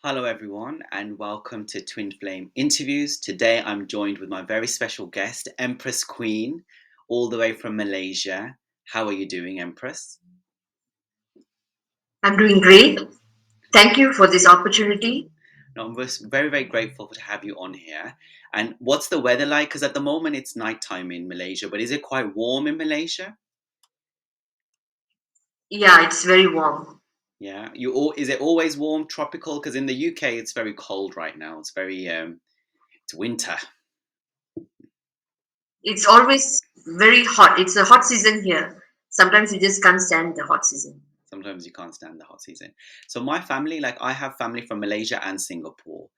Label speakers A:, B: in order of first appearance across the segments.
A: Hello, everyone, and welcome to Twin Flame Interviews. Today, I'm joined with my very special guest, Empress Queen, all the way from Malaysia. How are you doing, Empress?
B: I'm doing great. Thank you for this opportunity.
A: No, I'm very, very grateful to have you on here. And what's the weather like? Because at the moment, it's nighttime in Malaysia, but is it quite warm in Malaysia?
B: Yeah, it's very warm.
A: Yeah, is it always warm, tropical? Because in the UK, it's very cold right now. It's winter.
B: It's always very hot. It's a hot season here. Sometimes you just can't stand the hot season.
A: Sometimes you can't stand the hot season. So my family, like I have family from Malaysia and Singapore.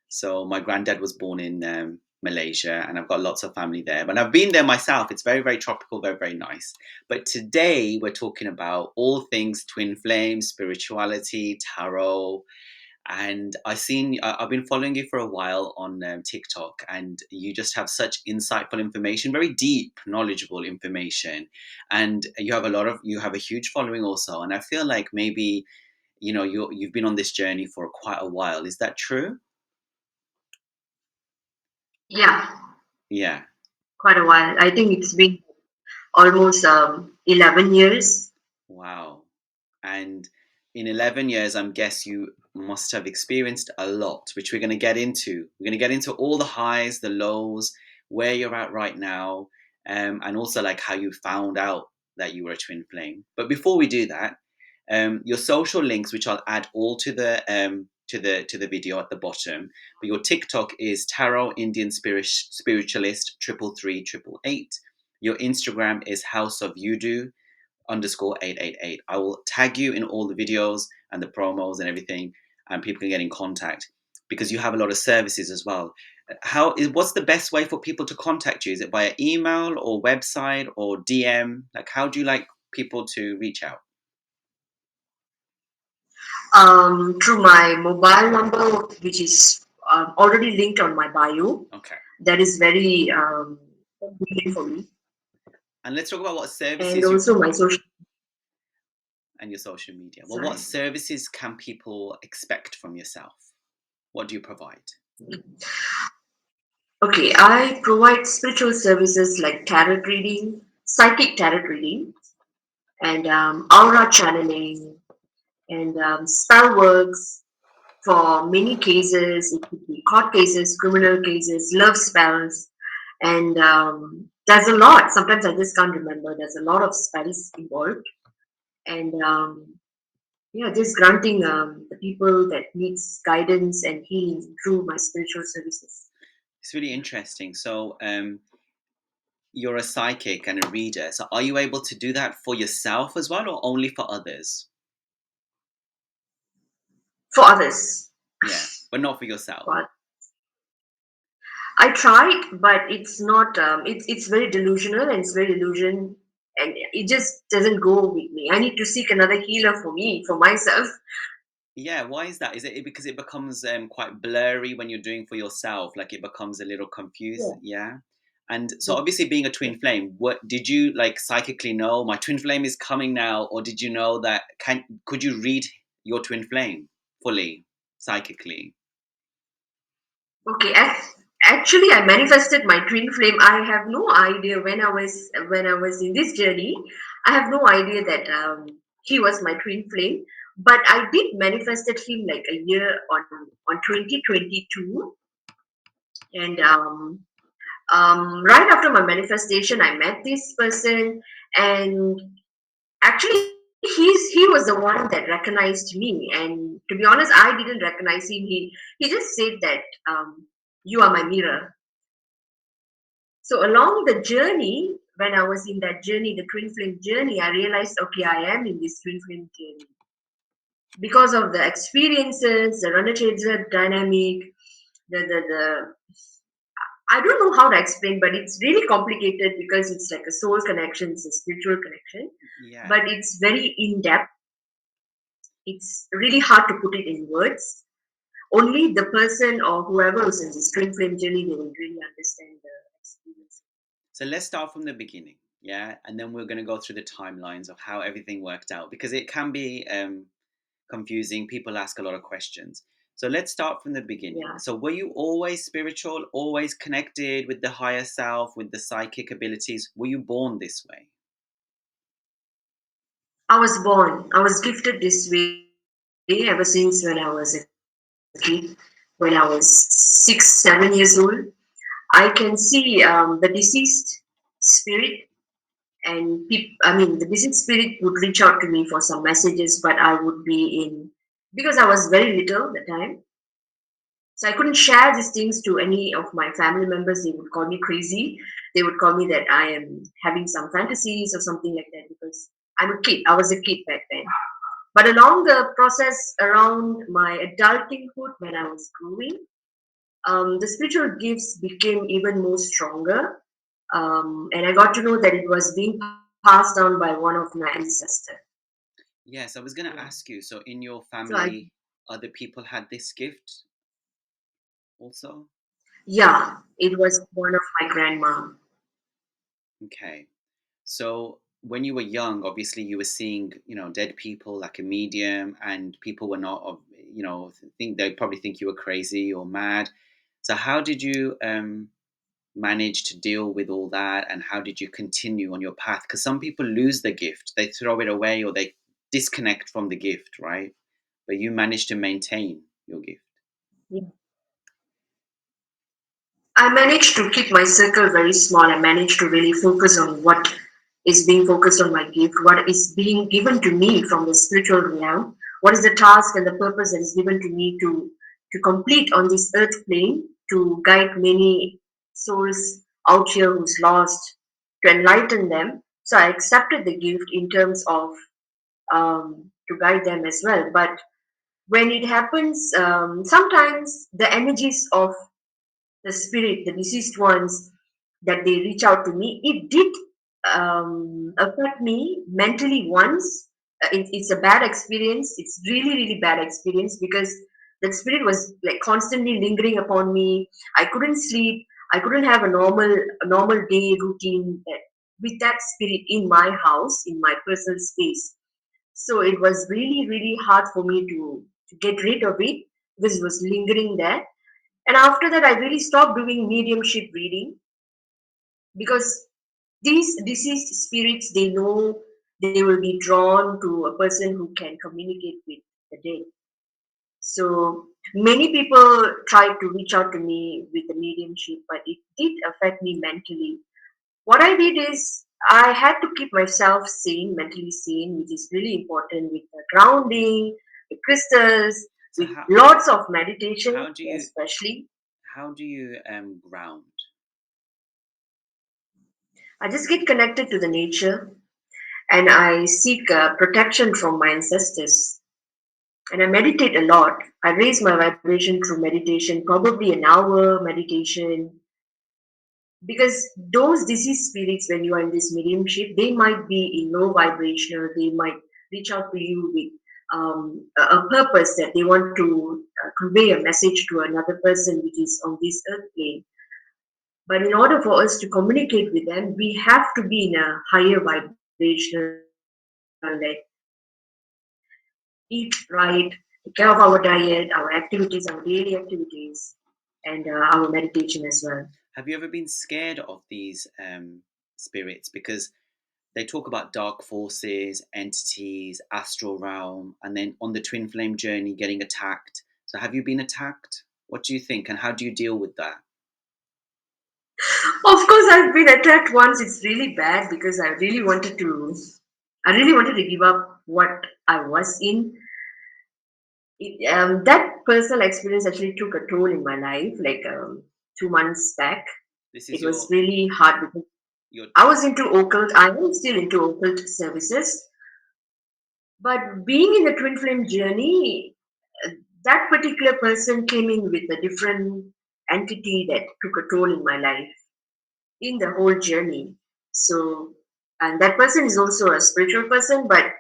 A: So my granddad was born in Malaysia, and I've got lots of family there. But I've been there myself. It's very, very tropical, very, very nice. But today we're talking about all things twin flames, spirituality, tarot, and I've been following you for a while on TikTok, and you just have such insightful information, very deep, knowledgeable information, and you have a huge following also. And I feel like maybe you've been on this journey for quite a while. Is that true?
B: Yeah,
A: Yeah.
B: quite a while. I think it's been almost 11 years.
A: Wow. And in 11 years, I'm guess you must have experienced a lot, which we're going to get into. We're going to get into all the highs, the lows, where you're at right now, and also like how you found out that you were a twin flame. But before we do that, your social links, which I'll add all to the video at the bottom. But your TikTok is Tarot Indian Spiritualist 33388. Your Instagram is House of Yudu _888. I will tag you in all the videos and the promos and everything, and people can get in contact because you have a lot of services as well. What's the best way for people to contact you? Is it via email or website or DM? Like, how do you like people to reach out?
B: Through my mobile number, which is already linked on my bio.
A: Okay.
B: That is very convenient for me.
A: And let's talk about what
B: And
A: services you
B: also my
A: provide
B: social.
A: and your social media. Well, what
B: Sorry.
A: services can people expect from yourself? What do you provide?
B: Okay, I provide spiritual services like tarot reading, psychic tarot reading, and aura channeling, and spell works for many cases. It could be court cases, criminal cases, love spells, and there's a lot. Sometimes I just can't remember. There's a lot of spells involved, and yeah, just granting the people that needs guidance and healing through my spiritual services.
A: It's really interesting. So, you're a psychic and a reader. So are you able to do that for yourself as well or only for others?
B: For others.
A: Yeah, but not for yourself.
B: But I tried, but it's not. It's very delusional and it's very illusion, and it just doesn't go with me. I need to seek another healer for me, for myself.
A: Yeah, why is that? Is it because it becomes quite blurry when you're doing for yourself? Like it becomes a little confused?
B: Yeah.
A: Yeah. And so obviously being a twin flame, what did you like psychically know my twin flame is coming now, or did you know that could you read your twin flame fully psychically?
B: Okay. Actually, I manifested my twin flame. I have no idea when I was in this journey. I have no idea that he was my twin flame. But I did manifested him like a year on 2022, and right after my manifestation, I met this person, and actually he was the one that recognized me. And to be honest, I didn't recognize him. He just said that you are my mirror. So along the journey, when I was in that journey, the twin flame journey, I realized, okay, I am in this twin flame journey because of the experiences, the Runner dynamic, the I don't know how to explain, but it's really complicated because it's like a soul connection, it's a spiritual connection,
A: Yeah.
B: but it's very in depth. It's really hard to put it in words. Only the person or whoever is in this twin flame journey, they will really understand the experience.
A: So let's start from the beginning, yeah, and then we're going to go through the timelines of how everything worked out because it can be. confusing. People ask a lot of questions. So let's start from the beginning.
B: Yeah.
A: So were you always spiritual, always connected with the higher self, with the psychic abilities? Were you born this way?
B: I was gifted this way ever since when I was a kid. When I was 6, 7 years old, I can see the deceased spirit, and the deceased spirit would reach out to me for some messages, but I would be in, because I was very little at the time, so I couldn't share these things to any of my family members. They would call me crazy. They would call me that I am having some fantasies or something like that, because I'm a kid. I was a kid back then. But along the process around my adultinghood, when I was growing, the spiritual gifts became even more stronger. And I got to know that it was being passed down by one of my ancestors.
A: Yes, I was going
B: Yeah.
A: to ask you. So in your
B: So I,
A: family, other people had this gift also?
B: yeah, it was one of my grandma.
A: Okay. So when you were young, obviously you were seeing, dead people like a medium, and people were not, think they probably think you were crazy or mad. So how did you manage to deal with all that, and how did you continue on your path? Because some people lose the gift, they throw it away, or they disconnect from the gift, right? But you managed to maintain your gift.
B: Yeah. I managed to keep my circle very small. I managed to really focus on what is being focused on my gift, what is being given to me from the spiritual realm, what is the task and the purpose that is given to me to complete on this earth plane, to guide many souls out here who's lost, to enlighten them. So I accepted the gift in terms of to guide them as well. But when it happens, sometimes the energies of the spirit, the deceased ones, that they reach out to me, it did affect me mentally once. It's a bad experience. It's really, really bad experience, because that spirit was like constantly lingering upon me. I couldn't sleep. I couldn't have a normal day routine with that spirit in my house, in my personal space. So it was really, really hard for me to get rid of it, because it was lingering there. And after that, I really stopped doing mediumship reading, because these deceased spirits, they know they will be drawn to a person who can communicate with the dead. So many people tried to reach out to me with the mediumship, but it did affect me mentally. What I did is I had to keep myself sane, mentally sane, which is really important, with the grounding, with crystals,
A: So
B: with lots of meditation,
A: how do you
B: especially.
A: how do you ground?
B: I just get connected to the nature, and I seek protection from my ancestors. And I meditate a lot. I raise my vibration through meditation, probably an hour meditation, because those disease spirits, when you are in this mediumship, they might be in low vibration, or they might reach out to you with a purpose that they want to convey a message to another person which is on this earth plane. But in order for us to communicate with them, we have to be in a higher vibrational, like eat right, take care of our diet, our activities, our daily activities, and our meditation as well.
A: Have you ever been scared of these spirits? Because they talk about dark forces, entities, astral realm, and then on the twin flame journey getting attacked. So have you been attacked? What do you think, and how do you deal with that?
B: Of course, I've been attacked once. It's really bad, because I really wanted to give up what I was in. That personal experience actually took a toll in my life, like 2 months back.
A: This is
B: It was really hard, because
A: your
B: I was into occult. I am still into occult services. But being in the twin flame journey, uh, that particular person came in with a different entity that took a toll in my life, in the whole journey. So, and that person is also a spiritual person, but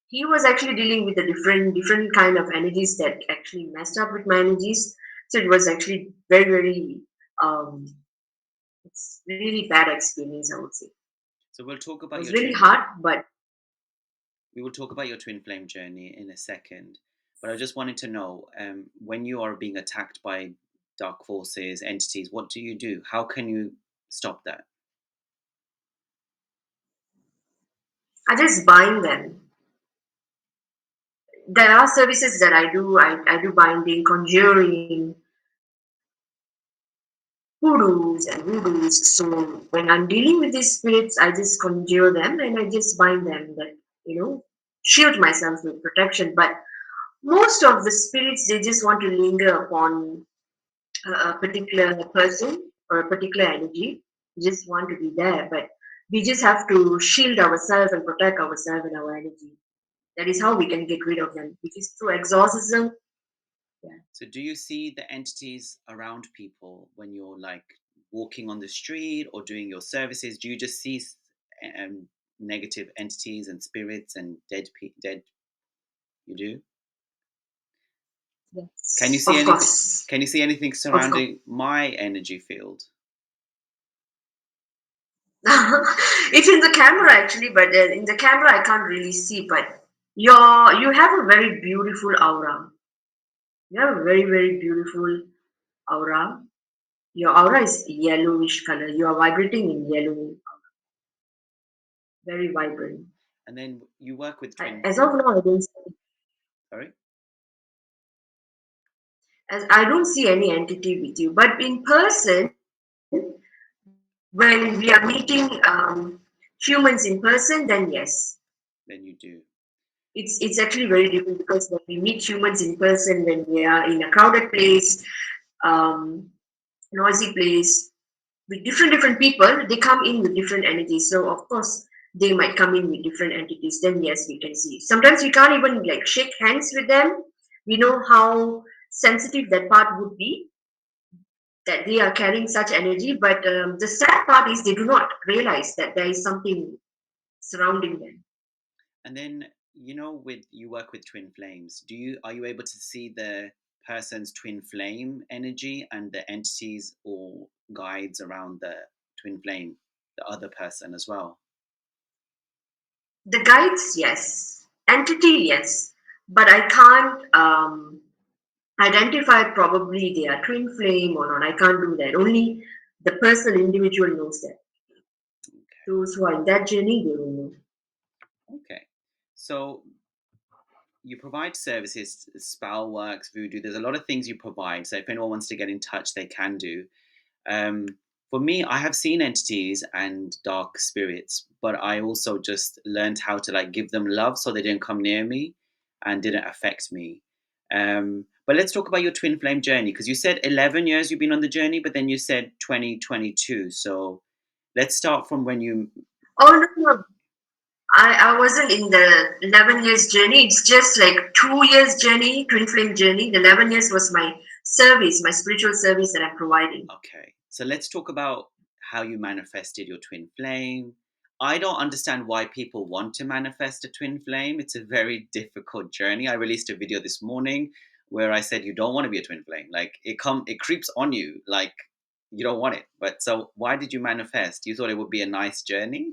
B: he was actually dealing with a different kind of energies that actually messed up with my energies. So it was actually very, very, um, it's really bad experience, I would say.
A: so we'll talk
B: It
A: about
B: was
A: your
B: really
A: twin
B: hard, but
A: We will talk about your twin flame journey in a second. But I just wanted to know, when you are being attacked by dark forces, entities, what do you do? How can you stop that?
B: I just bind them. There are services that I do. I do binding, conjuring, hoodoos and voodoos. So when I'm dealing with these spirits, I just conjure them and I just bind them that, shield myself with protection. But most of the spirits, they just want to linger upon a particular person or a particular energy, just want to be there. But we just have to shield ourselves and protect ourselves and our energy. That is how we can get rid of them, which is through exorcism. Yeah.
A: So, do you see the entities around people when you're like walking on the street or doing your services? Do you just see negative entities and spirits and dead? You do. Can you
B: Yes,
A: see
B: of
A: anything?
B: course.
A: Can you see anything
B: Of course.
A: surrounding my energy field?
B: It's in the camera actually, but in the camera I can't really see. But you have a very beautiful aura. You have a very very beautiful aura. Your aura is yellowish color. You are vibrating in yellow, very vibrant.
A: And then you work with
B: As of now,
A: sorry.
B: I don't see any entity with you. But in person, when we are meeting humans in person, then yes,
A: Then you do.
B: it's actually very different because when we meet humans in person, when we are in a crowded place, um, noisy place with different people, they come in with different energies. So of course they might come in with different entities. Then yes, we can see. Sometimes we can't even like shake hands with them. We know how sensitive that part would be, that they are carrying such energy. But the sad part is they do not realize that there is something surrounding them.
A: And then with you work with twin flames. Are you able to see the person's twin flame energy and the entities or guides around the twin flame, the other person as well?
B: The guides, yes. Entity, yes. But I can't identify probably they are twin flame or not. I can't do that. Only the person, individual knows that. Those who are in that journey, they will know.
A: Okay. So you provide services, spell works, voodoo. There's a lot of things you provide. So if anyone wants to get in touch, they can do. Um, for me, I have seen entities and dark spirits, but I also just learned how to like give them love so they didn't come near me and didn't affect me. But let's talk about your twin flame journey because you said 11 years you've been on the journey, but then you said 2022. So let's start from when you.
B: Oh, no, no. I wasn't in the 11 years journey. It's just like 2 years journey, twin flame journey. The 11 years was my service, my spiritual service that I'm providing.
A: Okay, so let's talk about how you manifested your twin flame. I don't understand why people want to manifest a twin flame. It's a very difficult journey. I released a video this morning where I said you don't want to be a twin flame. Like it creeps on you like you don't want it. But so why did you manifest? You thought it would be a nice journey?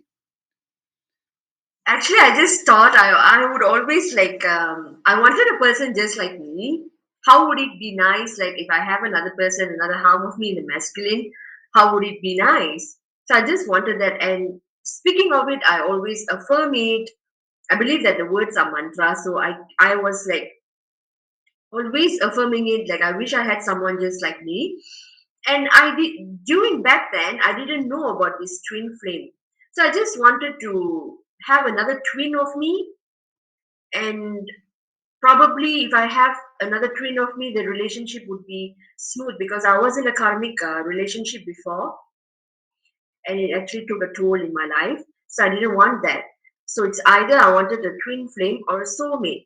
B: Actually, I just thought I would always like I wanted a person just like me. How would it be nice like if I have another person, another half of me in the masculine? How would it be nice? So I just wanted that. And speaking of it, I always affirm it. I believe that the words are mantras, so I was like always affirming it. Like I wish I had someone just like me. And I did during back then I didn't know about this twin flame, so I just wanted to have another twin of me. And probably if I have another twin of me, the relationship would be smooth because I was in a karmic relationship before, and it actually took a toll in my life. So I didn't want that. So it's either I wanted a twin flame or a soulmate.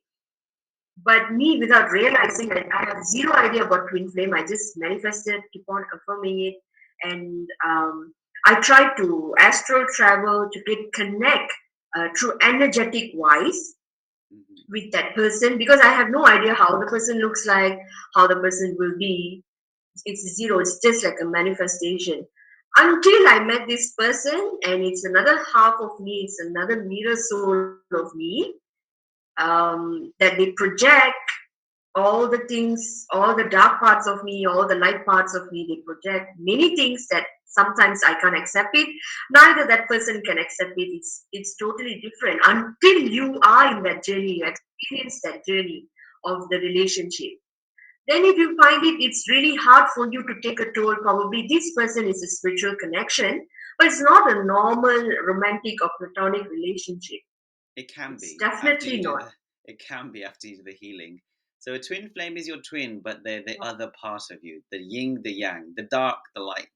B: But me, without realizing that I have zero idea about twin flame, I just manifested, keep on affirming it, and I tried to astral travel to get connect through energetic wise
A: Mhm.
B: with that person because I have no idea how the person looks like, how the person will be. It's zero. It's just like a manifestation. Until I met this person, and it's another half of me. It's another mirror soul of me. that they project all the things, all the dark parts of me, all the light parts of me. They project many things that sometimes I can't accept it. Neither that person can accept it. It's totally different until you are in that journey, you experience that journey of the relationship. Then if you find it's really hard for you to take a toll. Probably this person is a spiritual connection, but it's not a normal romantic or platonic relationship.
A: It can
B: It's
A: be after you
B: definitely
A: do
B: not.
A: the. It can be after you do the healing. So a twin flame is your twin, but they're the other part of you, the yin, the yang, the dark, the light.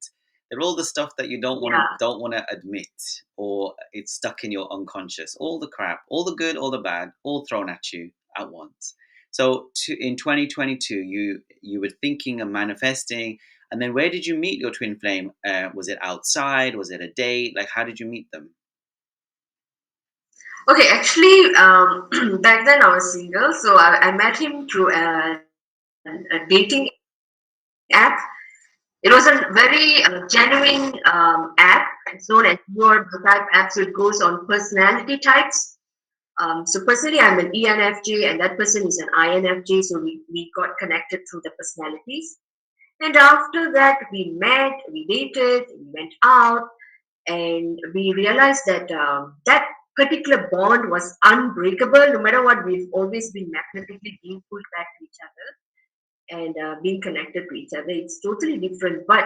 A: They're all the stuff that you
B: Yeah.
A: don't want to admit, or it's stuck in your unconscious. All the crap, all the good, all the bad, all thrown at you at once. So in 2022, you were thinking and manifesting, and then where did you meet your twin flame? Was it outside? Was it a date? Like, how did you meet them?
B: Okay, actually, back then I was single, so I met him through a dating app. It was a very genuine app. It's known as your type app, so it goes on personality types. So personally, I'm an ENFJ, and that person is an INFJ, so we got connected through the personalities. And after that, we met, we dated, we went out, and we realized that that particular bond was unbreakable. No matter what, we've always been magnetically being pulled back to each other and being connected to each other. It's totally different, but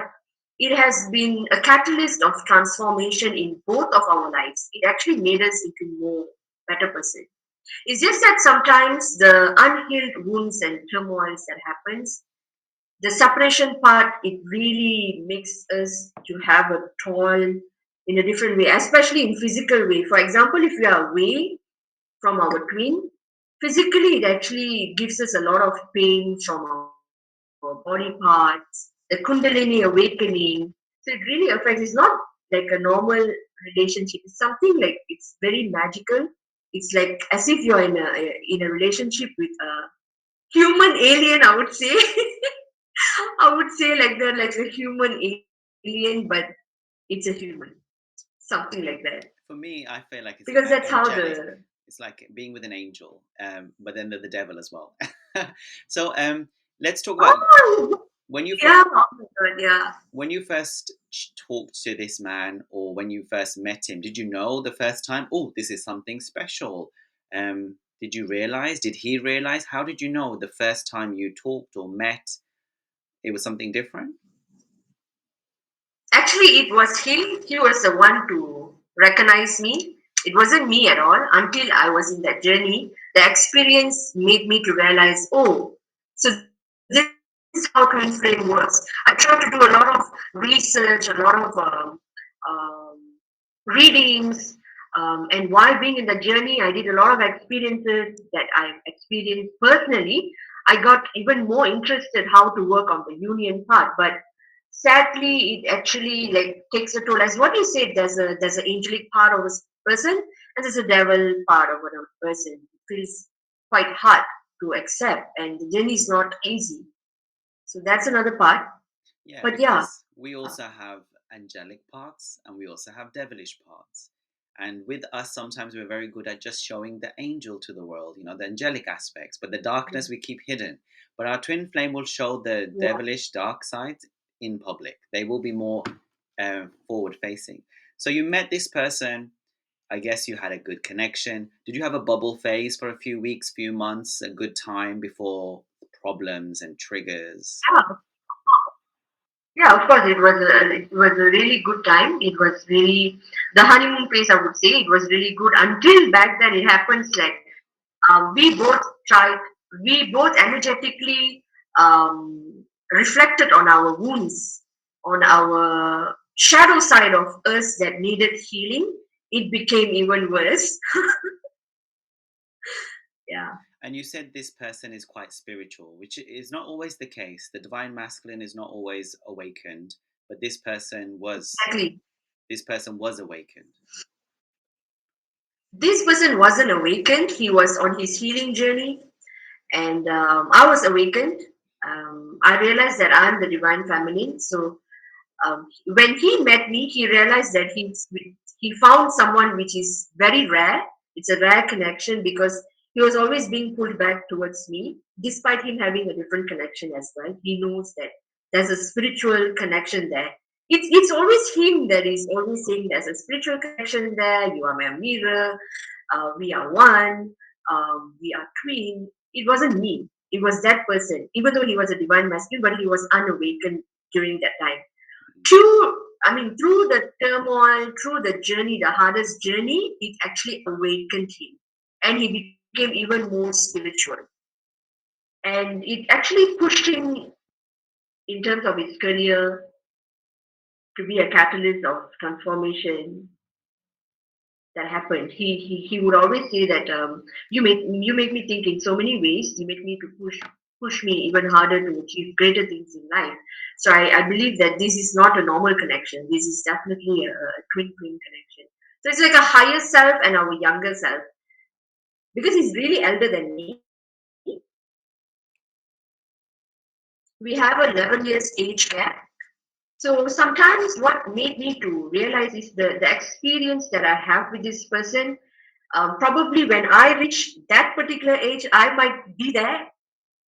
B: it has been a catalyst of transformation in both of our lives. It actually made us into more better person. It's just that sometimes the unhealed wounds and turmoils that happens, the separation part, it really makes us to have a toil in a different way, especially in physical way. For example, if we are away from our twin, physically it actually gives us a lot of pain from our body parts, the Kundalini awakening. So it really affects. It's not like a normal relationship. It's something like it's very magical. It's like as if you're in a relationship with a human alien. I would say. I would say like they're like a human alien, but it's a human, something like that.
A: For me, I feel like it's
B: Because that's how
A: angelic.
B: the
A: It's like being with an angel, but then the devil as well. So let's talk about
B: oh
A: when you
B: yeah, oh my god, yeah.
A: when you first talked to this man, or when you first met him. Did you know the first time? Oh, this is something special. Did you realize? Did he realize? How did you know the first time you talked or met? It was something different.
B: Actually, it was him. He was the one to recognize me. It wasn't me at all until I was in that journey. The experience made me to realize, oh, so this is how twin flame works. I tried to do a lot of research, a lot of um, readings, and while being in the journey, I did a lot of experiences that I experienced personally. I got even more interested how to work on the union part, but sadly it actually like takes a toll. As what you said, there's an angelic part of a person and there's a devil part of another person. It feels quite hard to accept, and the journey is not easy. So that's another part.
A: Yeah,
B: But yeah,
A: because we also have angelic parts and we also have devilish parts. And with us, sometimes we're very good at just showing the angel to the world, the angelic aspects, but the darkness we keep hidden. But our twin flame will show the
B: yeah.
A: devilish dark side in public. They will be more forward facing. So you met this person. I guess you had a good connection. Did you have a bubble phase for a few weeks, few months, a good time before problems and triggers?
B: Yeah, yeah, of course, it was a really good time. It was really the honeymoon phase. I would say it was really good until back then. It happens like we both tried. We both energetically reflected on our wounds, on our shadow side of us that needed healing. It became even worse. Yeah,
A: And you said this person is quite spiritual, which is not always the case. The divine masculine is not always awakened, but
B: exactly.
A: this person was awakened.
B: This person wasn't awakened. He was on his healing journey, and I was awakened. I realized that I'm the divine feminine. So when he met me, he realized that he found someone which is very rare. It's a rare connection because He was always being pulled back towards me, despite him having a different connection as well. He knows that there's a spiritual connection there. It's always him that is always saying there's a spiritual connection there. You are my mirror. We are one. We are twin. It wasn't me. It was that person. Even though he was a divine masculine, but he was unawakened during that time. Through the turmoil, through the journey, the hardest journey, it actually awakened him, and he became even more spiritual. And it actually pushed him in terms of his career to be a catalyst of transformation that happened. He would always say that you make me think in so many ways. You make me to push me even harder to achieve greater things in life. So I believe that this is not a normal connection. This is definitely a twin flame connection. So it's like a higher self and our younger self, because he's really elder than me. We have a 11 years age gap. So sometimes what made me to realize is the experience that I have with this person. Probably when I reach that particular age, I might be there,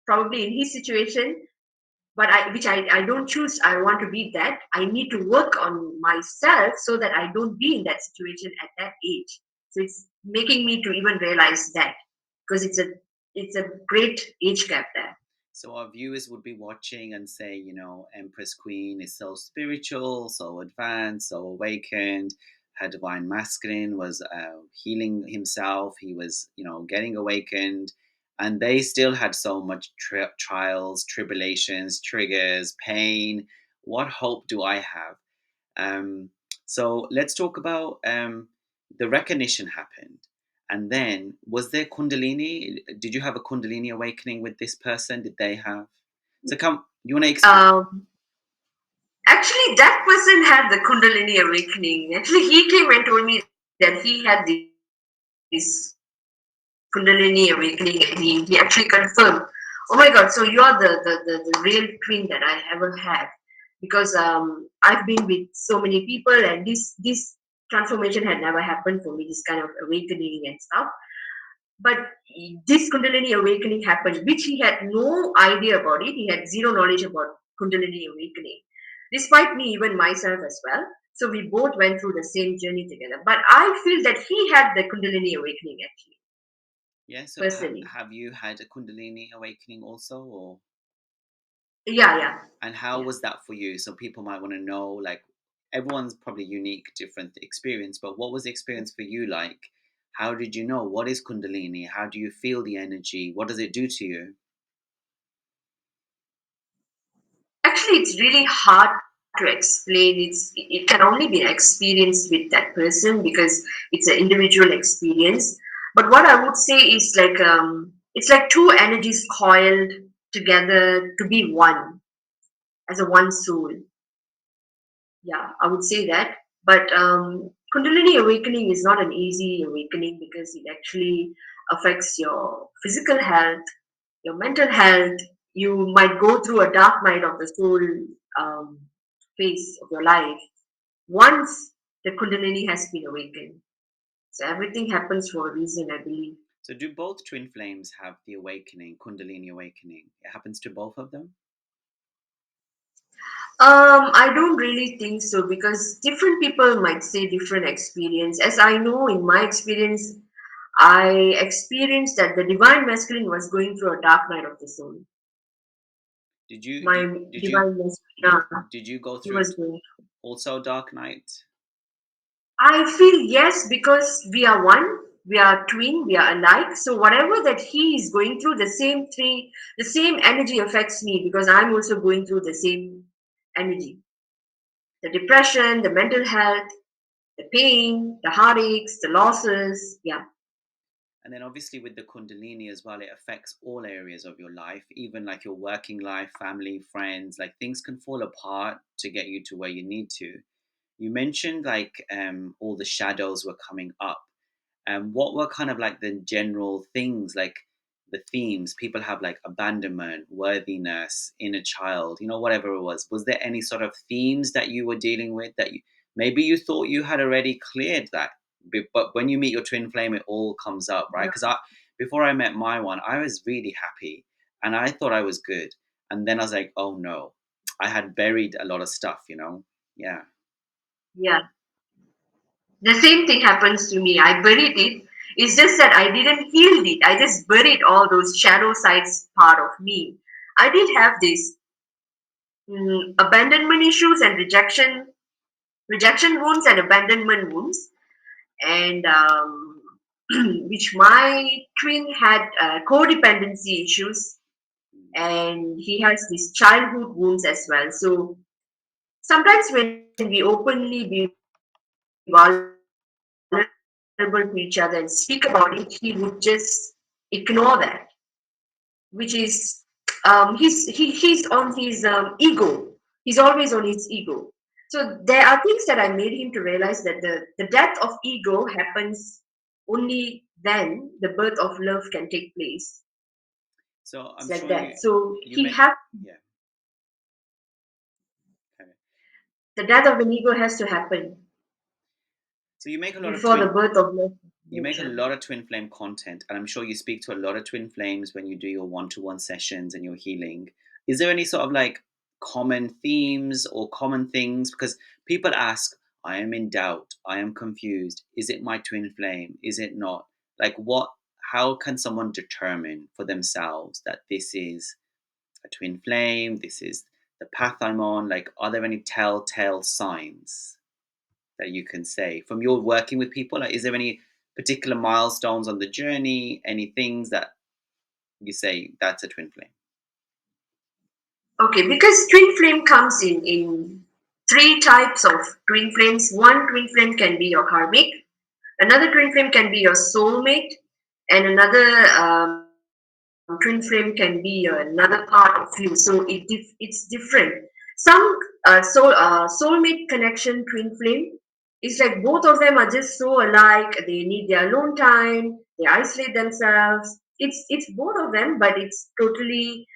B: probably in his situation, but I don't choose. I want to be that. I need to work on myself so that I don't be in that situation at that age. So it's making me to even realize that, because it's a great age gap there.
A: So our viewers would be watching and say, you know, Empress Queen is so spiritual, so advanced, so awakened. Her divine masculine was healing himself. He was, you know, getting awakened, and they still had so much trials, tribulations, triggers, pain. What hope do I have? Um, so let's talk about the recognition happened. And then, was there Kundalini? Did you have a Kundalini awakening with this person? Did they have? So, come, you want to explain?
B: Um, Actually, that person had the Kundalini awakening. Actually, he came and told me that he had this Kundalini awakening, and he actually confirmed, oh my God, so you are the real twin that I ever had. Because I've been with so many people, and this transformation had never happened for me, this kind of awakening and stuff. But this Kundalini awakening happened, which he had no idea about it. He had zero knowledge about Kundalini awakening, despite me, even myself as well. So we both went through the same journey together. But I feel that he had the Kundalini awakening actually,
A: Yeah, so
B: personally.
A: have you had a Kundalini awakening also? Or
B: Yeah, yeah,
A: and how
B: yeah.
A: was that for you? So people might want to know, like, everyone's probably unique, different experience, but what was the experience for you like? How did you know? What is Kundalini? How do you feel the energy? What does it do to you?
B: Actually, it's really hard to explain. It can only be experienced with that person, because it's an individual experience. But what I would say is like, it's like two energies coiled together to be one, as a one soul. Yeah, I would say that. But Kundalini awakening is not an easy awakening, because it actually affects your physical health, your mental health. You might go through a dark night of the soul um, phase of your life once the Kundalini has been awakened. So everything happens for a reason, I believe.
A: So do both twin flames have the awakening, Kundalini awakening? It happens to both of them?
B: I don't really think so, because different people might say different experience. As I know, in my experience, I experienced that the divine masculine was going through a dark night of the soul.
A: Did you
B: My
A: did, did you
B: divine masculine,
A: did you go
B: he
A: through
B: was
A: it
B: going.
A: also, Dark Night?
B: I feel yes, because we are one, we are twin, we are alike. So whatever that he is going through, the same energy affects me, because I'm also going through the same energy. The depression, the mental health, the pain, the heartaches, the losses. Yeah.
A: And then obviously with the Kundalini as well, it affects all areas of your life, even like your working life, family, friends, like things can fall apart to get you to where you need to. You mentioned like all the shadows were coming up. What were kind of like the general things, like the themes? People have like abandonment, worthiness, inner child, you know, whatever it was. Was there any sort of themes that you were dealing with that you maybe you thought you had already cleared that? But when you meet your twin flame, it all comes up, right?
B: Yeah.
A: before I met my one, I was really happy and I thought I was good. And then I was like, oh no, I had buried a lot of stuff, you know? Yeah.
B: Yeah. The same thing happens to me. I buried it. It's just that I didn't heal it. I just buried all those shadow sides part of me. I did have this abandonment issues and rejection wounds and abandonment wounds, and which my twin had codependency issues, and he has these childhood wounds as well. So sometimes when we openly be vulnerable to each other and speak about it, he would just ignore that, which is he's on his ego. He's always on his ego. So there are things that I made him to realize that the death of ego happens only then the birth of love can take place.
A: So
B: It's
A: I'm
B: like
A: sure
B: that. So
A: you
B: he
A: may,
B: has
A: yeah. Okay.
B: the death of an ego has to happen
A: So you make a lot of
B: before the
A: twin,
B: birth of love
A: you make a
B: nature.
A: lot of twin flame content, and I'm sure you speak to a lot of twin flames when you do your one-to-one sessions and your healing. Is there any sort of like common themes or common things? Because people ask, I am in doubt, I am confused, is it my twin flame, is it not? Like what, how can someone determine for themselves that this is a twin flame, this is the path I'm on? Like, are there any telltale signs that you can say from your working with people? Like, is there any particular milestones on the journey, any things that you say that's a twin flame?
B: Okay, because twin flame comes in three types of twin flames. One twin flame can be your karmic, another twin flame can be your soulmate, and another twin flame can be another part of you. So it's different. Some soulmate connection twin flame is like both of them are just so alike. They need their alone time. They isolate themselves. It's both of them, but it's totally.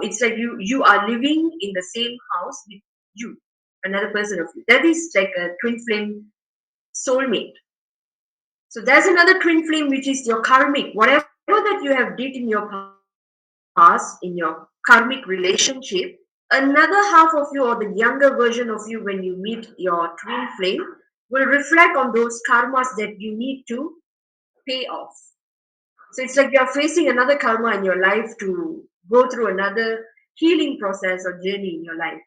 B: It's like you are living in the same house with you, another person of you. That is like a twin flame soulmate. So there's another twin flame which is your karmic. Whatever that you have did in your past, in your karmic relationship, another half of you or the younger version of you when you meet your twin flame will reflect on those karmas that you need to pay off. So it's like you're facing another karma in your life to go through another healing process or journey in your life.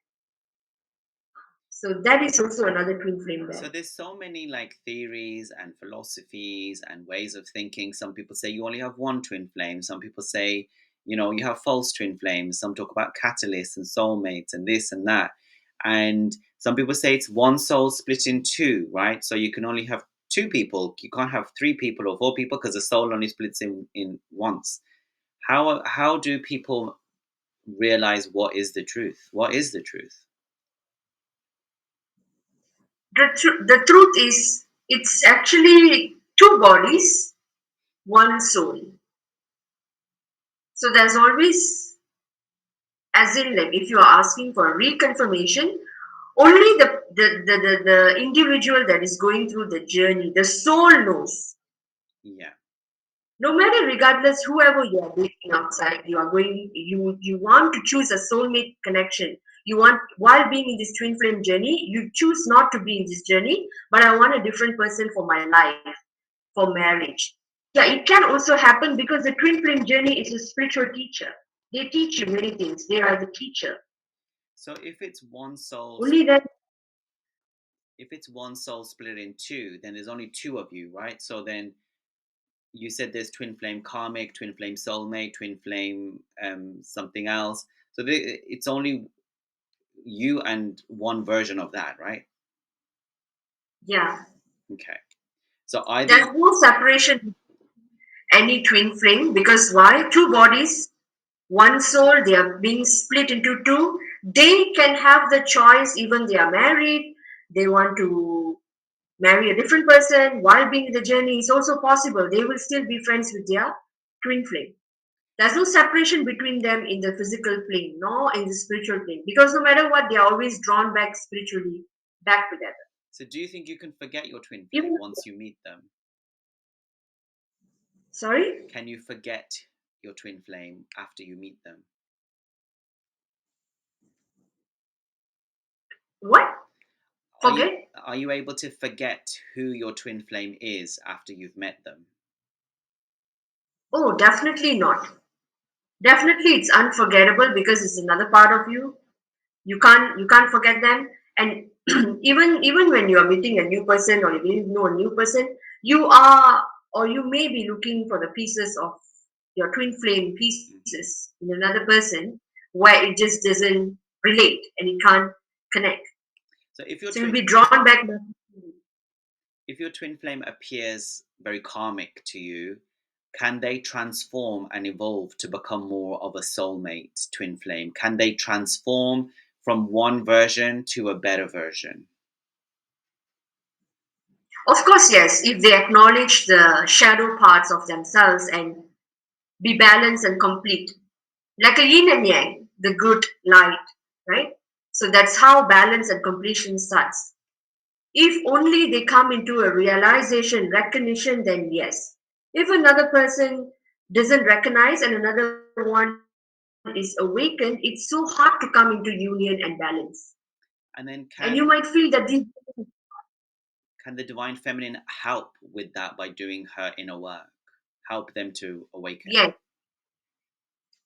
B: So that is also another twin flame
A: So
B: there.
A: there's so many like theories and philosophies and ways of thinking. Some people say you only have one twin flame. Some people say, you know, you have false twin flames. Some talk about catalysts and soulmates and this and that. And some people say it's one soul split in two, right? So you can only have two people. You can't have three people or four people because the soul only splits in once. How do people realize what is the truth? What is the truth?
B: The truth is, it's actually two bodies, one soul. So there's always, as in, like, if you are asking for a reconfirmation, only the individual that is going through the journey, the soul knows.
A: Yeah.
B: No matter, regardless, whoever you are dating outside, you want to choose a soulmate connection. You want, while being in this twin flame journey, you choose not to be in this journey, but I want a different person for my life, for marriage. Yeah, it can also happen because the twin flame journey is a spiritual teacher. They teach you many things. They are the teacher.
A: So if it's one soul,
B: Only then,
A: if it's one soul split in two, then there's only two of you, right? So then you said there's twin flame karmic, twin flame soulmate, twin flame something else. So it's only you and one version of that, right?
B: yeah,
A: Okay. So either
B: there's no separation any twin flame because why? Two bodies, one soul, they are being split into two. They can have the choice, even they are married, they want to marry a different person while being in the journey is also possible. They will still be friends with their twin flame. There's no separation between them in the physical plane nor in the spiritual plane because no matter what, they are always drawn back spiritually back together.
A: so do you think you can forget your twin flame
B: Even
A: once you meet them?
B: Sorry?
A: Can you forget your twin flame after you meet them?
B: What?
A: Are you
B: Forget?
A: are you able to forget who your twin flame is after you've met them?
B: Oh, definitely not. Definitely, it's unforgettable because it's another part of you. You can't forget them. And even when you are meeting a new person or you know a new person, you are or you may be looking for the pieces of your twin flame
A: Mhm.
B: pieces in another person where it just doesn't relate and it can't connect.
A: So
B: So you'll be drawn back.
A: if your twin flame appears very karmic to you, can they transform and evolve to become more of a soulmate twin flame? Can they transform from one version to a better version?
B: Of course, yes, if they acknowledge the shadow parts of themselves and be balanced and complete, like a yin and yang, the good light, right? So that's how balance and completion starts. If only they come into a realization, recognition, then yes. If another person doesn't recognize and another one is awakened, it's so hard to come into union and balance.
A: And then
B: And you might feel that these,
A: can the divine feminine help with that by doing her inner work? Help them to awaken?
B: yes,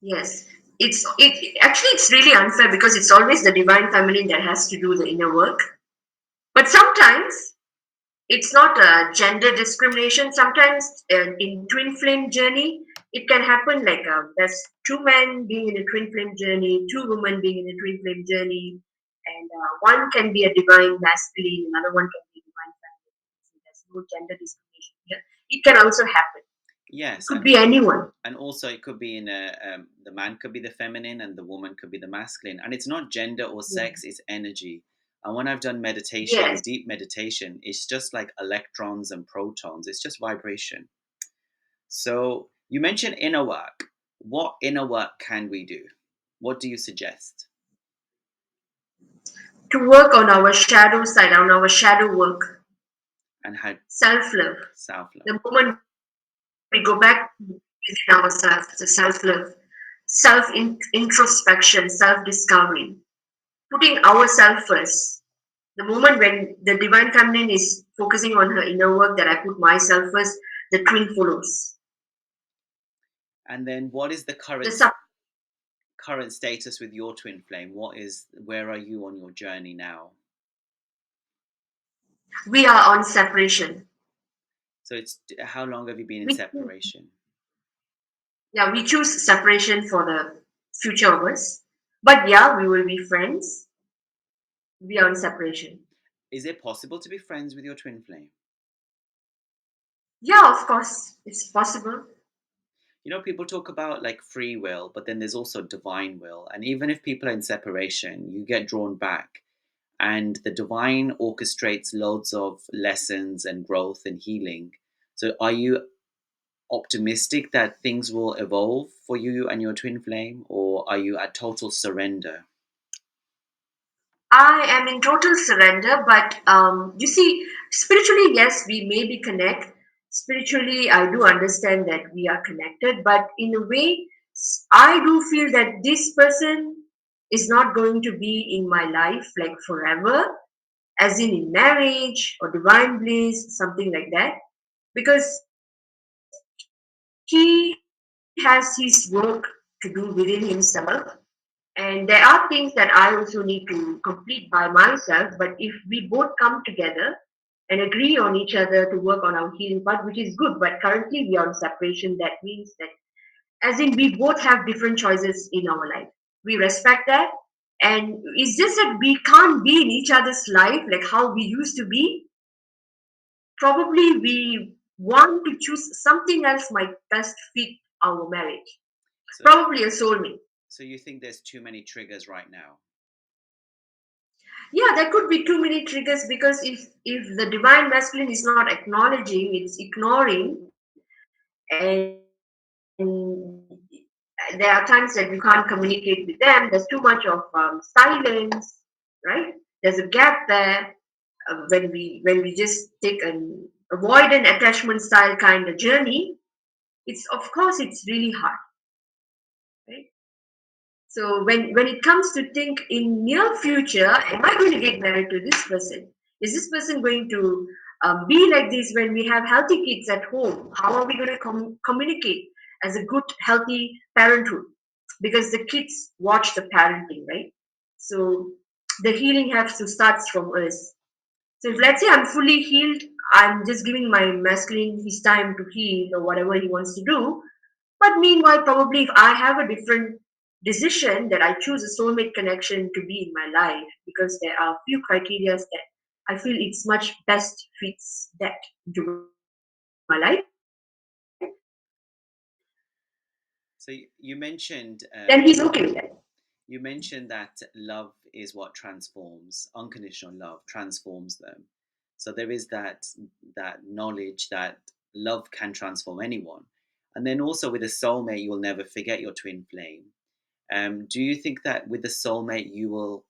B: yes. It's really unfair because it's always the divine feminine that has to do the inner work. But sometimes it's not a gender discrimination. Sometimes in twin flame journey, it can happen like there's two men being in a twin flame journey, two women being in a twin flame journey, and one can be a divine masculine, another one can be divine feminine. So there's no gender discrimination here. It can also happen. It
A: Yes,
B: could be anyone.
A: and also it could be in a the man could be the feminine and the woman could be the masculine, and it's not gender or
B: Yeah.
A: sex, it's energy. And when I've done meditation,
B: Yes.
A: deep meditation, it's just like electrons and protons, it's just vibration. So you mentioned inner work. What inner work can we do? What do you suggest?
B: To work on our shadow side, on our shadow work,
A: And how?
B: self love.
A: Self-love.
B: The moment we go back within ourselves, the self love, introspection, self discovery, putting ourselves first. The moment when the divine feminine is focusing on her inner work, that I put myself first, the twin follows.
A: And then what is the
B: The sub-
A: current status with your twin flame? Where are you on your journey now?
B: we are on separation.
A: So it's how long have you been in
B: We
A: separation?
B: yeah, we choose separation for the future of us. But yeah, we will be friends. We are on separation.
A: Is it possible to be friends with your twin flame?
B: Yeah, of course, it's possible.
A: People talk about like free will, but then there's also divine will. And even if people are in separation, you get drawn back. And the divine orchestrates loads of lessons and growth and healing. So are you optimistic that things will evolve for you and your twin flame, or are you at total surrender?
B: I am in total surrender, but you see, spiritually, yes, we may be connect. Spiritually, I do understand that we are connected, but in a way, I do feel that this person is not going to be in my life like forever, as in marriage or divine bliss, something like that, because he has his work to do within himself. And there are things that I also need to complete by myself. But if we both come together and agree on each other to work on our healing part, which is good, but currently we are on separation, that means that, as in, we both have different choices in our life. We respect that. And it's just that we can't be in each other's life like how we used to be. Probably we want to choose something else might best fit our marriage.
A: So,
B: Probably a soulmate.
A: so you think there's too many triggers right now?
B: Yeah, there could be too many triggers because if the divine masculine is not acknowledging, it's ignoring, and there are times that you can't communicate with them. There's too much of silence, right? There's a gap there. When we just take an avoidant attachment style kind of journey, it's of course it's really hard, right? So when it comes to think in near future, am I going to get married to this person? Is this person going to be like this when we have healthy kids at home? How are we going to communicate as a good, healthy parenthood? Because the kids watch the parenting, right? So the healing has to start from us. So if let's say I'm fully healed, I'm just giving my masculine his time to heal or whatever he wants to do. But meanwhile, probably if I have a different decision that I choose a soulmate connection to be in my life, because there are a few criteria that I feel it's much best fits that into my life,
A: So you mentioned
B: then he's okay with that.
A: that love is what transforms, unconditional love transforms them. So there is that knowledge that love can transform anyone. And then also with a soulmate, you will never forget your twin flame. Do you think that with the soulmate you will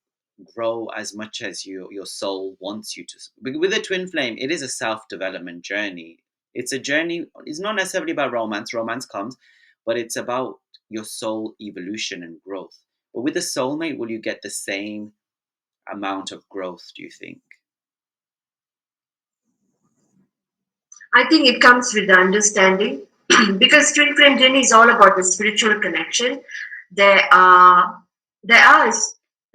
A: grow as much as your soul wants you to? With a twin flame, it is a self development journey. It's a journey. It's not necessarily about romance. Romance comes, but it's about your soul evolution and growth. But with a soulmate, will you get the same amount of growth? Do you think?
B: I think it comes with the understanding because twin flame journey is all about the spiritual connection. There are there are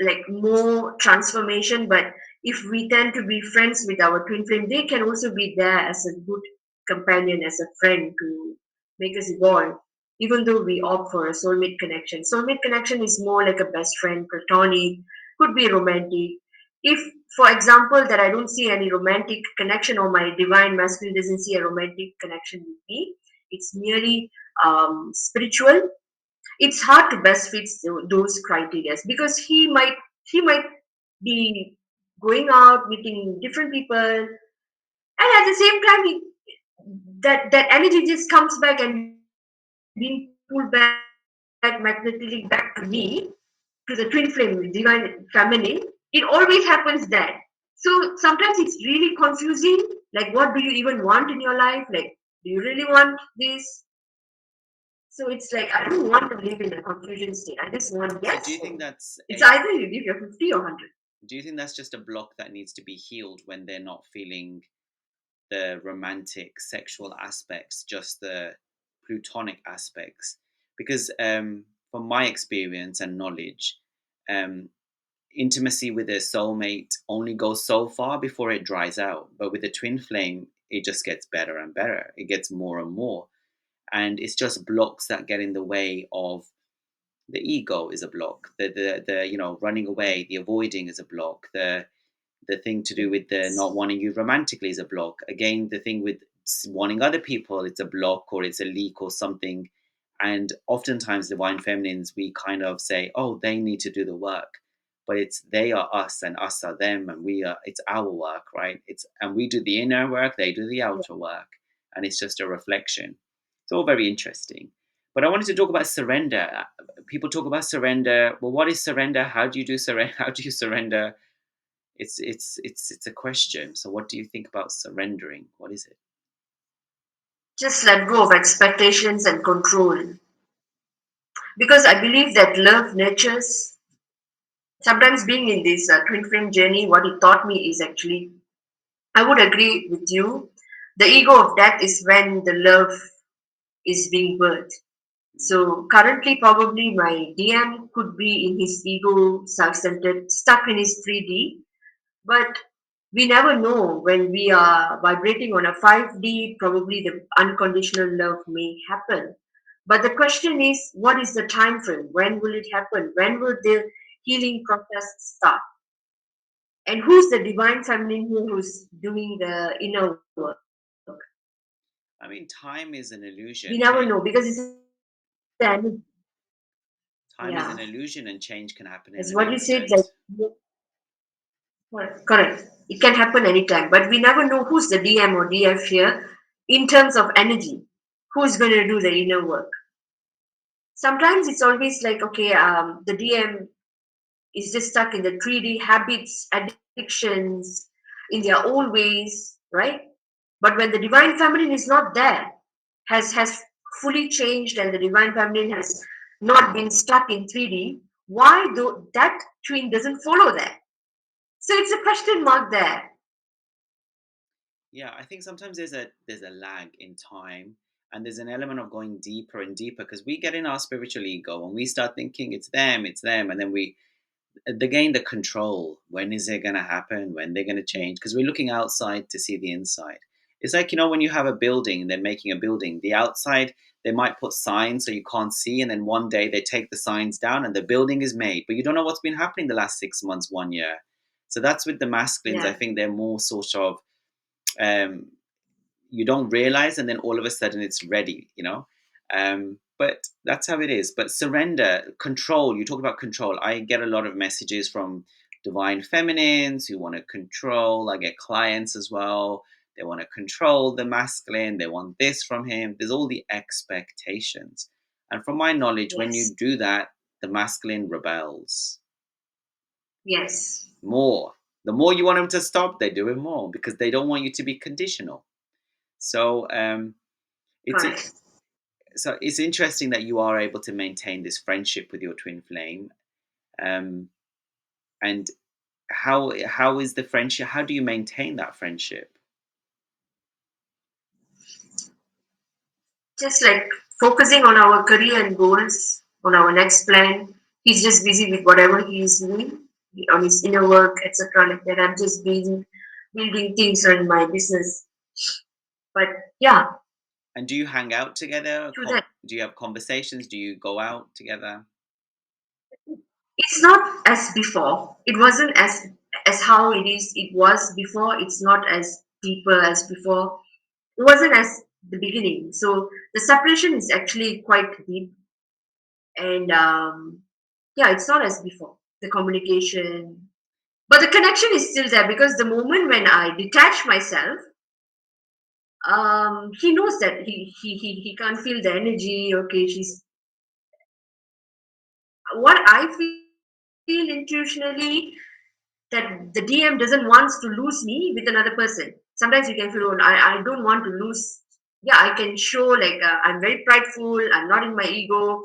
B: like more transformation, but if we tend to be friends with our twin flame, they can also be there as a good companion, as a friend to make us evolve. Even though we opt for a soulmate connection is more like a best friend, platonic, could be romantic. If, for example, that I don't see any romantic connection or my divine masculine doesn't see a romantic connection with me, it's merely spiritual. It's hard to best fit those criteria because he might be going out meeting different people, and at the same time that energy just comes back and being pulled back magnetically back to me, to the twin flame divine feminine. It always happens that. So sometimes it's really confusing. Like, what do you even want in your life? Like, do you really want this? So it's like, I don't want to live in a confusion state. I just want yes or no.
A: So do you think
B: It's
A: that's
B: either
A: a
B: you give your 50 or 100.
A: do you think that's just a block that needs to be healed when they're not feeling the romantic sexual aspects, just the plutonic aspects? Because from my experience and knowledge, um, intimacy with a soulmate only goes so far before it dries out. But with a twin flame, it just gets better and better. It gets more and more. And it's just blocks that get in the way of the ego is a block. The running away, the avoiding is a block. The thing to do with the not wanting you romantically is a block. Again, the thing with wanting other people, it's a block or it's a leak or something. And oftentimes, divine feminines, we kind of say, oh, they need to do the work. But it's they are us and us are them and we are it's our work, right? It's and we do the inner work, they do the outer work. And it's just a reflection. It's all very interesting. But I wanted to talk about surrender. People talk about surrender. Well, what is surrender? How do you do surrender? How do you surrender? It's a question. So what do you think about surrendering? What is it?
B: Just let go of expectations and control. Because I believe that love nurtures. Sometimes being in this twin flame journey, what it taught me is actually, I would agree with you. The ego of death is when the love is being birthed. So currently, probably my DM could be in his ego, self-centered, stuck in his 3D. But we never know when we are vibrating on a 5D, probably the unconditional love may happen. But the question is, what is the time frame? When will it happen? When will the healing process start? And who's the divine feminine here who's doing the inner work?
A: I mean, time is an
B: We never
A: illusion.
B: know because it's an yeah.
A: Time is an illusion, and change can happen
B: As
A: in
B: what
A: an
B: you said, like
A: instant.
B: correct. It can happen anytime, but we never know who's the DM or DF here in terms of energy. Who's going to do the inner work? Sometimes it's always like, okay, the DM is just stuck in the 3D habits, addictions, in their own ways, right? But when the divine feminine is not there, has fully changed and the divine feminine has not been stuck in 3D, why though that twin doesn't follow that? So it's a question mark there.
A: Yeah, I think sometimes there's a lag in time, and there's an element of going deeper and deeper because we get in our spiritual ego and we start thinking it's them, and then we they gain the control. When is it going to happen? When they're going to change? Because we're looking outside to see the inside. It's like, when you have a building, they're making a building. The outside, they might put signs so you can't see, and then one day they take the signs down and the building is made. But you don't know what's been happening the last 6 months, 1 year. So that's with the masculines. I
B: Yeah.
A: think they're more sort of um, you don't realize, and then all of a sudden it's ready. But that's how it is. But surrender, control, you talk about control. I get a lot of messages from divine feminines who want to control. I get clients as well, they want to control the masculine, they want this from him. There's all the expectations, and from my knowledge, when you
B: Yes.
A: do that, the masculine rebels
B: Yes.
A: more. The more you want them to stop, they do it more because they don't want you to be conditional. So it's
B: Correct.
A: so it's interesting that you are able to maintain this friendship with your twin flame. Um, and how is the friendship? How do you maintain that friendship?
B: Just like focusing on our career and goals, on our next plan. He's just busy with whatever he is doing on his inner work, etc. Like that. I'm just busy building things on my business. But yeah,
A: And do you hang out together?
B: through that,
A: Do you have conversations? Do you go out together?
B: it's not as before. It wasn't as how it is. It was before. It's not as deeper as before. It wasn't as the beginning. So the separation is actually quite deep, and yeah, it's not as before. The communication, but the connection is still there because the moment when I detach myself, he knows that he can't feel the energy. Okay, she's what I feel intuitionally that the DM doesn't want to lose me with another person. Sometimes you can feel, oh, I don't want to lose. Yeah, I can show like I'm very prideful. I'm not in my ego.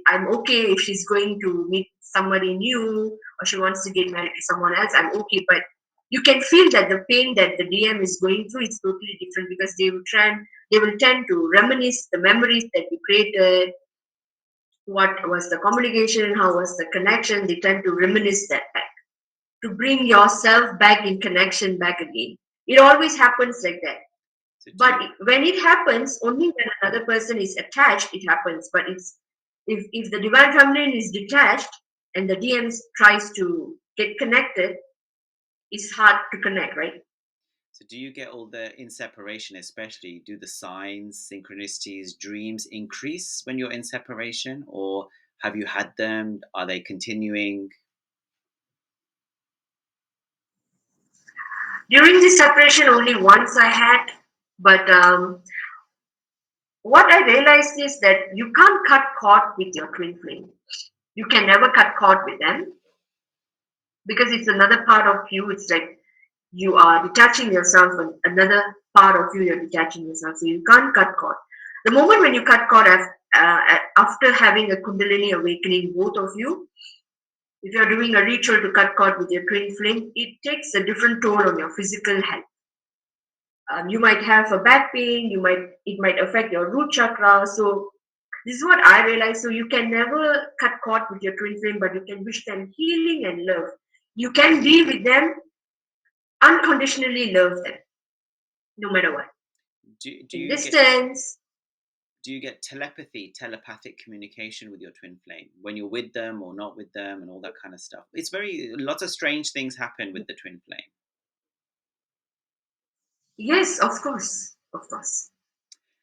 B: I'm okay if she's going to meet somebody new or she wants to get married to someone else. I'm okay, but you can feel that the pain that the DM is going through is totally different because they will tend to reminisce the memories that we created. What was the communication? How was the connection? They tend to reminisce that back to bring yourself back in connection back again. It always happens like that.
A: So do
B: But
A: you
B: when it happens, only when another person is attached, it happens. But it's if the divine feminine is detached and the DMs tries to get connected, it's hard to connect, right?
A: get all the in separation, especially? Do the signs, synchronicities, dreams increase when you're in separation, or have you had them? Are they continuing?
B: During this separation, only once I had, but what I realized is that you can't cut cord with your twin flame. You can never cut cord with them because it's another part of you. It's like you are detaching yourself from another part of you, you're detaching yourself. So you can't cut cord. The moment when you cut cord after having a Kundalini awakening, both of you, if you're doing a ritual to cut cord with your twin flame, it takes a different toll on your physical health. You might have a back pain, it might affect your root chakra. So this is what I realized. So you can never cut cord with your twin flame, but you can wish them healing and love. You can be with them, unconditionally love them, no matter what.
A: Do
B: In
A: you get
B: distance.
A: telepathic communication with your twin flame when you're with them or not with them, and all that kind of stuff? It's very lots of strange things happen with the twin flame.
B: Yes, of course. Of course.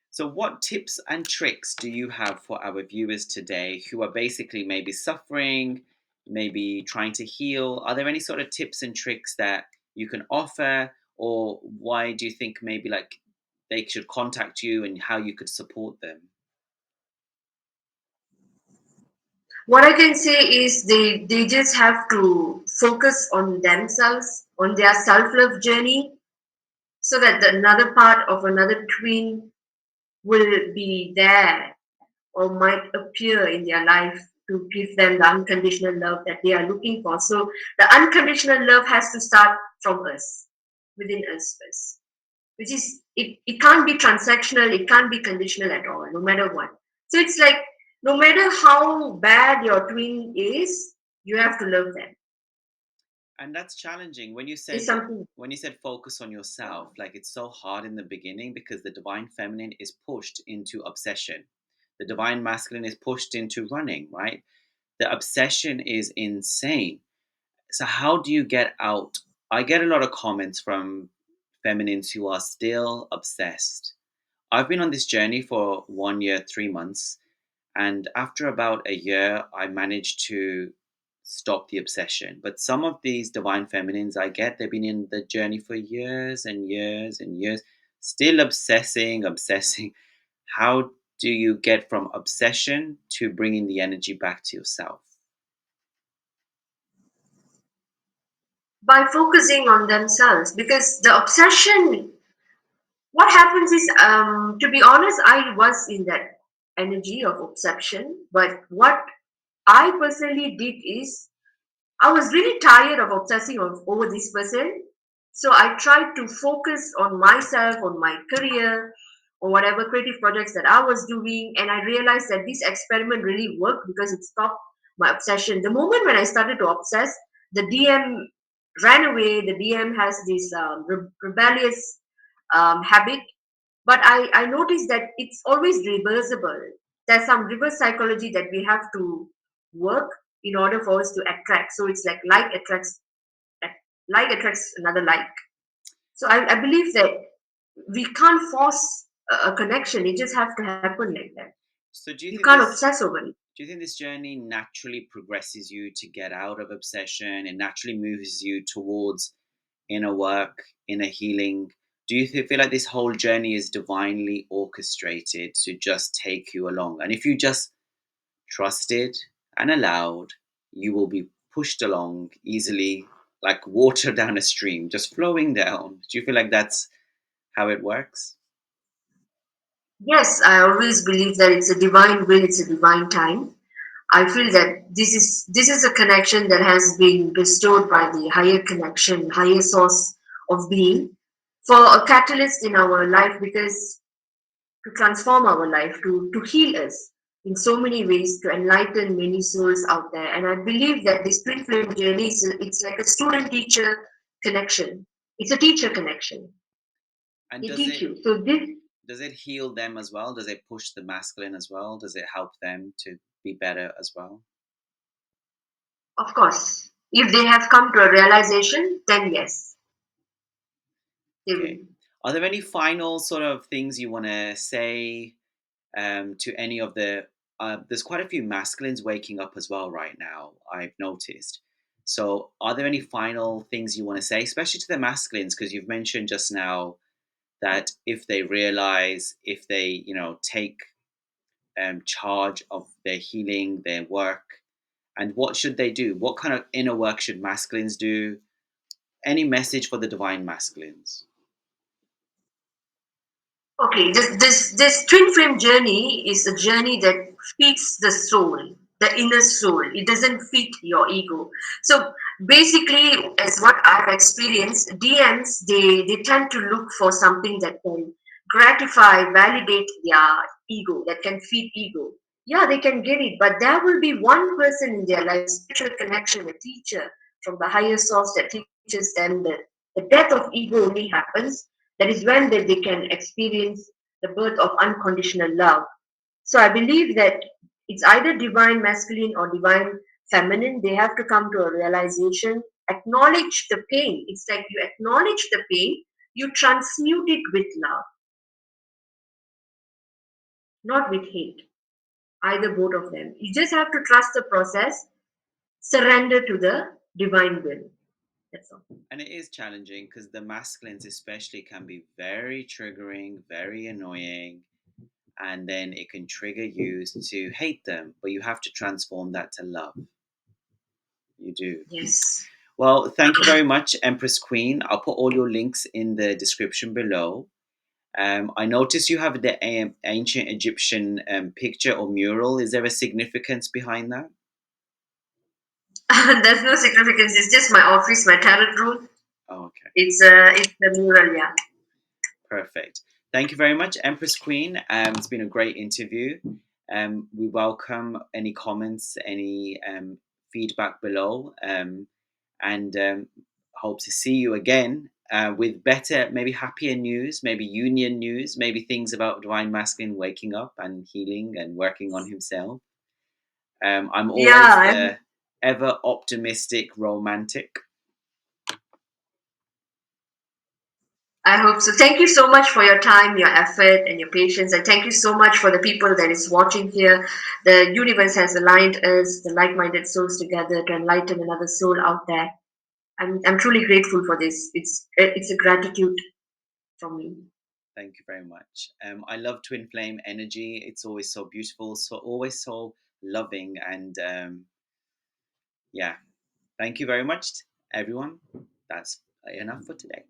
A: So, what tips and tricks do you have for our viewers today who are basically maybe suffering, maybe trying to heal? Are there any sort of tips and tricks that you can offer, or why do you think maybe like they should contact you and how you could support them?
B: What I can say is they just have to focus on themselves, on their self love journey, so that another part of another twin will be there or might appear in their life to give them the unconditional love that they are looking for. So the unconditional love has to start from us, within us first, which is it can't be transactional, it can't be conditional at all, no matter what. So it's like no matter how bad your twin is, you have to love them.
A: And that's challenging.
B: It's something.
A: When you said focus on yourself, like it's so hard in the beginning because the divine feminine is pushed into obsession. The divine masculine is pushed into running, right? The obsession is insane. So how do you get out? I get a lot of comments from feminines who are still obsessed. I've been on this journey for 1 year, 3 months, and after about a year, I managed to stop the obsession. But some of these divine feminines I get, they've been in the journey for years and years and years, still obsessing, obsessing. How do you get from obsession to bringing the energy back to yourself?
B: By focusing on themselves, because the obsession, what happens is, to be honest, I was in that energy of obsession, but what I personally did is I was really tired of obsessing over this person. So I tried to focus on myself, on my career, or whatever creative projects that I was doing. And I realized that this experiment really worked because it stopped my obsession. The moment when I started to obsess, the DM ran away. The DM has this rebellious habit, but I noticed that it's always reversible. There's some reverse psychology that we have to work in order for us to attract. So it's like like attracts another like. So I believe that we can't force a connection. It just have to happen like that.
A: So
B: You can't obsess over it.
A: do you think this journey naturally progresses you to get out of obsession and naturally moves you towards inner work, inner healing? Do you feel like this whole journey is divinely orchestrated to just take you along? And if you just trusted and allowed, you will be pushed along easily like water down a stream, just flowing down. Do you feel like that's how it works?
B: Yes, I always believe that it's a divine will, it's a divine time. I feel that this is a connection that has been bestowed by the higher connection, higher source of being for a catalyst in our life, because to transform our life, to heal us in so many ways, to enlighten many souls out there. And I believe that this twin flame journey it's like a student teacher connection. It's a teacher connection.
A: And
B: They teach you. So this,
A: does it heal them as well? Does it push the masculine as well? Does it help them to be better as well?
B: of course, if they have come to a realization, then yes, they will.
A: Okay. Are there any final sort of things you want to say to any of the? There's quite a few masculines waking up as well right now, I've noticed. So, are there any final things you want to say, especially to the masculines? Because you've mentioned just now that if they realize, if they, take charge of their healing, their work, and what should they do? What kind of inner work should masculines do? Any message for the divine masculines?
B: Okay, this twin flame journey is a journey that feeds the soul, the inner soul. It doesn't feed your ego. So basically, as what I've experienced, DMs they tend to look for something that can gratify, validate their ego, that can feed ego. Yeah, they can get it, but there will be one person in their life, spiritual connection, a teacher from the higher source that teaches them that the death of ego only happens. That is when they can experience the birth of unconditional love. So I believe that it's either divine masculine or divine feminine. They have to come to a realization, acknowledge the pain. It's like you acknowledge the pain, you transmute it with love, not with hate. Either both of them. You just have to trust the process, surrender to the divine will. That's all.
A: And it is challenging because the masculines, especially, can be very triggering, very annoying, and then it can trigger you to hate them. But you have to transform that to love. You do.
B: Yes.
A: Well, thank you very much, Empress Queen. I'll put all your links in the description below. I noticed you have the ancient Egyptian picture or mural. Is there a significance behind that?
B: There's no significance. It's just my office, my tarot room.
A: Oh, okay.
B: It's the mural, yeah.
A: Perfect. Thank you very much, Empress Queen. It's been a great interview. We welcome any comments, any feedback below, and hope to see you again with better, maybe happier news, maybe union news, maybe things about Divine Masculine waking up and healing and working on himself. I'm always
B: Yeah,
A: the ever optimistic romantic.
B: I hope so. Thank you so much for your time, your effort, and your patience. And thank you so much for the people that is watching here. The universe has aligned us, the like-minded souls together to enlighten another soul out there. I'm truly grateful for this. It's a gratitude from me.
A: Thank you very much. I love Twin Flame energy. It's always so beautiful, so always so loving, and yeah. Thank you very much, everyone. That's enough for today.